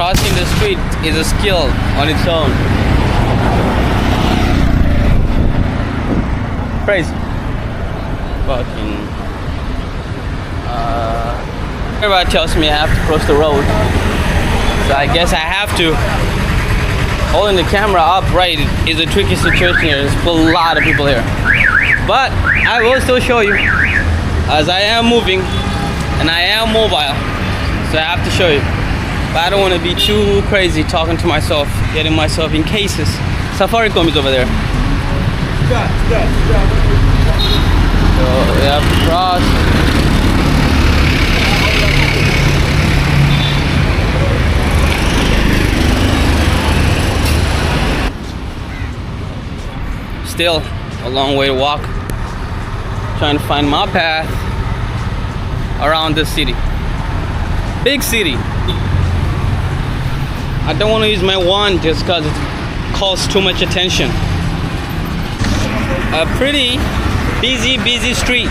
crossing the street is a skill on its own. Crazy. Fucking. Everybody tells me I have to cross the road, so I guess I have to. Holding the camera upright is a tricky situation here. There's a lot of people here, but I will still show you, as I am moving and I am mobile, so I have to show you. But I don't want to be too crazy talking to myself, getting myself in cases. Safaricom is over there. So we have to cross. Still a long way to walk. Trying to find my path around this city. Big city. I don't want to use my wand just because it calls too much attention. A pretty busy street.